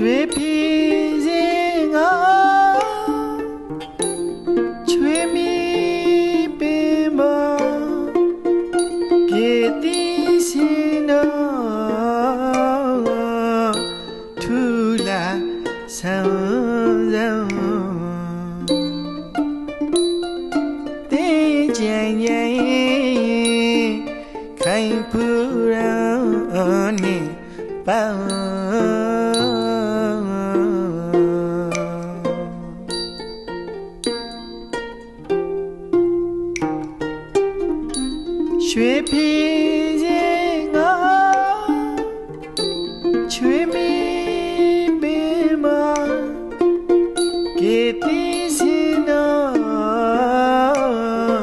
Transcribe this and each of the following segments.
ရွှေပြည်စင်ငါချွေမီပင်မကေတိစင်တော်ထူလာဆန်းဆန်းတင်းကြင်ကြင်ခိုင်ဖူရန်နေပန်းရွှေပြည်စင်ငါချွေမီပင်မကေတိစင်တော်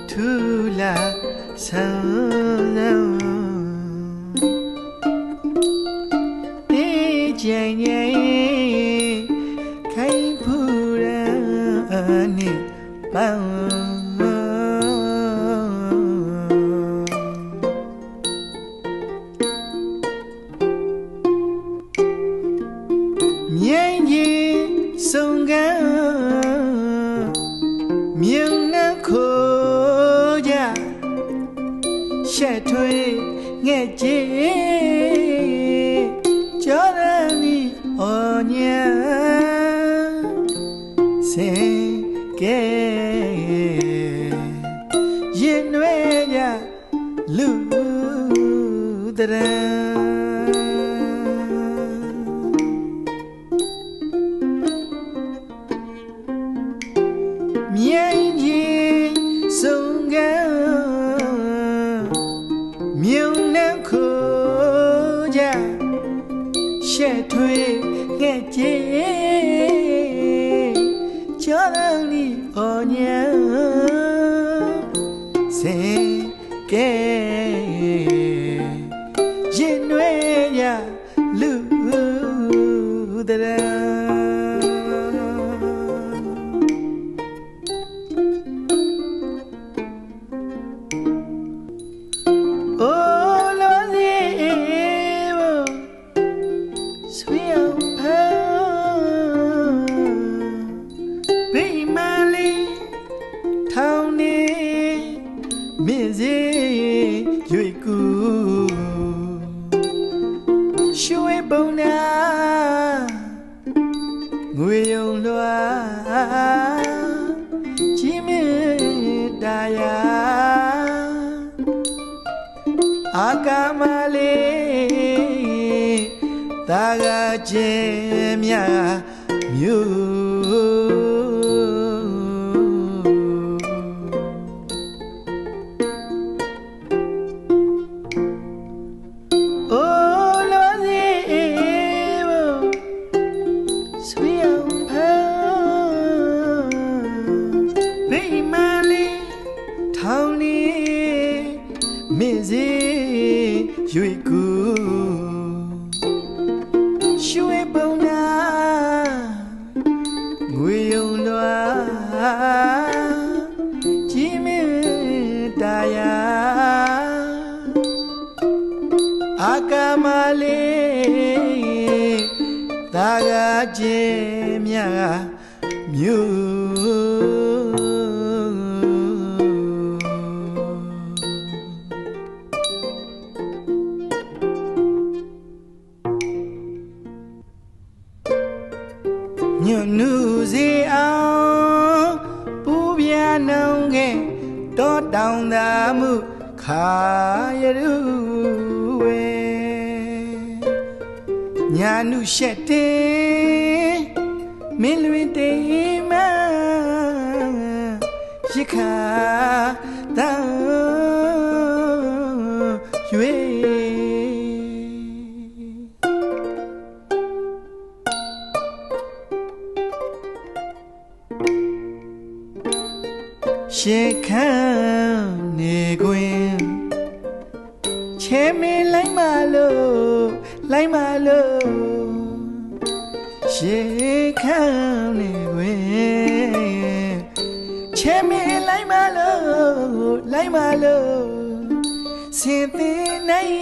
ထူလာဆန်းဆန်းတေးကြင်ကြင်ခိုင်ဖူရန်နေပန်းမြိုင်ကြီးစုံကန်းမြုံနှခိုးကြရှက်ထွေးငဲ့ကြီးကြောရန်ဒီအော်ညာစင်ကဲရင်နွဲကြလူတရံမြိုင်ကြီးစုံကန်းမြုံနှခိုးကြရှက်ထွေးငဲ့ကြီးကြောရန်ဒီအော်ညာစင်ကဲရင်နွဲကြလူတရံမြင့်စေရွေကူရွှေပုံနာငွေယုံလွှာကြီးမြင့်တရားအာကာမလေးသာကကျင်းမြမြို့မြင့်စေရွေကူရွှေပုံနာငွေယုံလွှာကြီးမြင့်တရားအာကာမလေးသာကကျင်းမြမြို့ညနူစီအောင်ပူပြနှောင်းခဲ့တောတောင်သာမှုခါရူဝဲညာနုရှက်တင်မင်းလွင်တေးမရခါတန်ရွေရှေခမ်းနေခွင်ချဲမင်းလိုက်မလို့လိုက်မလို့ရှေခမ်းနေခွင်ချဲမင်းလိုက်မလို့လိုက်မလို့စင်သေးနိုင်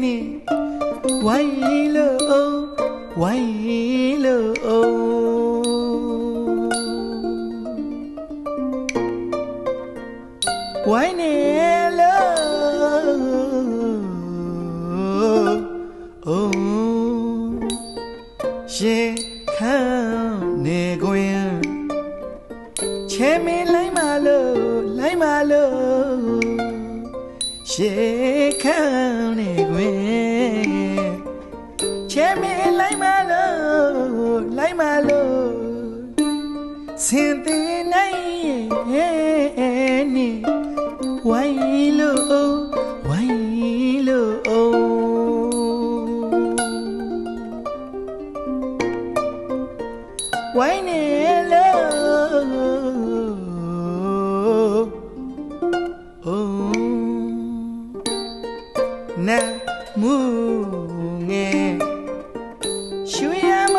နေ ဝိုင်းလို့ဝိုင်းလို့ဝိုင်းနေလို့ရေခံနေခွင်ချဲမင်းလိုက်မလို့ရေခံနေခွင်ချဲမင်းလိုက်မလို့စင်သေးနိုင်နေဝိုင်းလို့ဝိုင်းလို့ဝိုင်းနေလို့နမူငယ်ရွှေရမ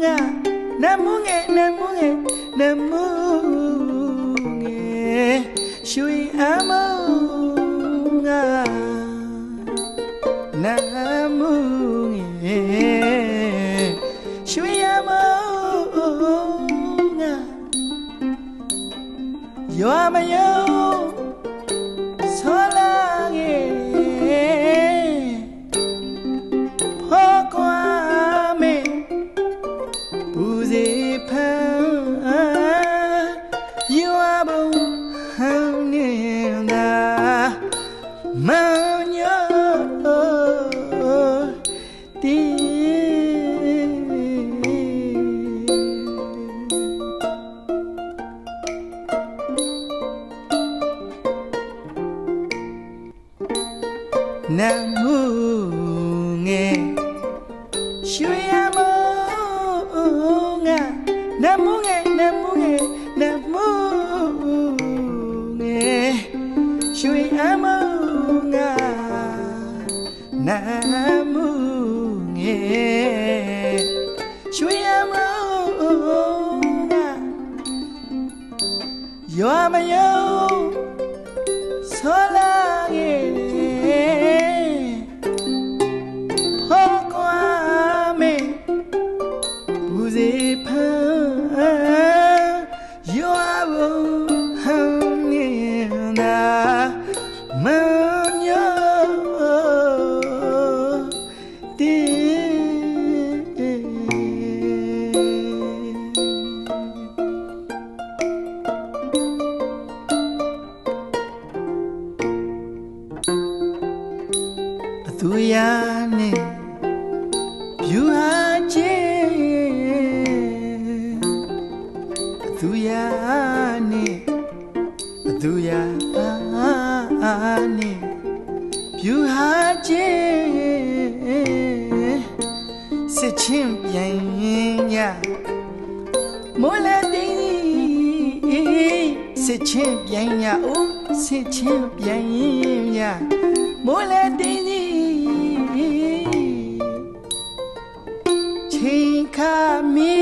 ငါနမူငယ်ရွှေအမငါနမူငယ်ရွှေအမငါယောမယောဆောလာငယ်ဖောကွာမေဦးစီဖန်ယောဘုံဟန်နေတာမောင်ညောတီနမူငယ်ရွှေရမငါနမူငယ်ရွှေအမငါနမူငယ်ရွှေအမငါယောမယောဆောလာငယ်ဖောကွာမေဦးစီဖန်ယောဘုံဟန်နေတာမညောတီအသူရနဲ့ဖြူဟာချင်းအသူရနဲ့သူရနဲ့ဖြူဟာချင်းစစ်ချင်းပြန်ရမိုးလည်းတင်းစစ်ချင်းပြန်ရအိုးစစ်ချင်းပြန်ရမိုးလည်းတင်းချိန်ခါမီ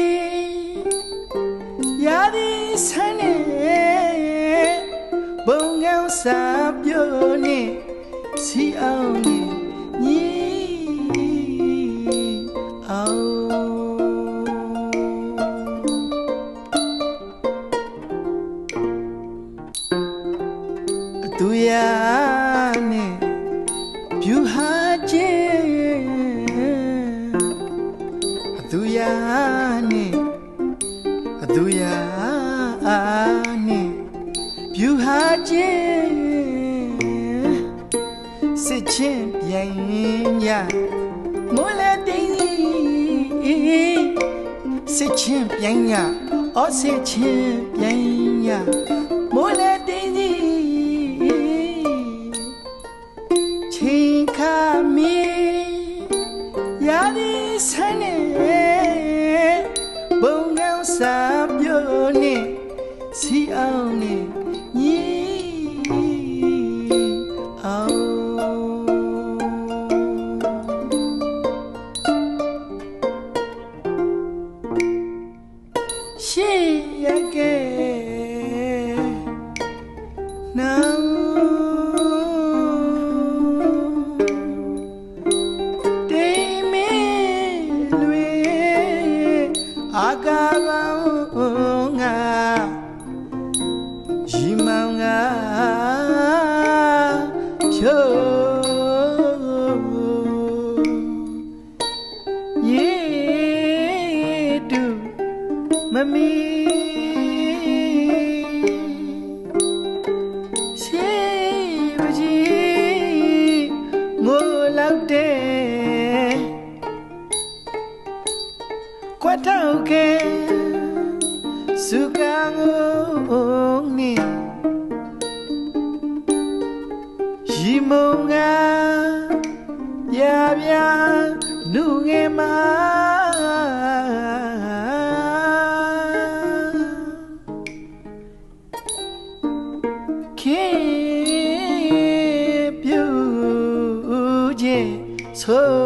ရာဒီဆန်းနေဘုံငေါစာပြောနေစီအောင်နေညီအောင်အတူရနဲ့ဖြူဟာချင်းအတူရနဲ့ဖြူဟာချင်းစစ်ချင်းပြန်ရမိုးလည်းတင်းစစ်ချင်းပြန်ရအော်စစ်ချင်းပြန်ရမိုးလည်းတင်းချိန်ခါမီရာဒီဆန်းနေဘုံငေါစာပြောနေစီအောင်နေညီအောင်ရှိရကဲနော ni Yimonga ya nu nge ma ke pyu je so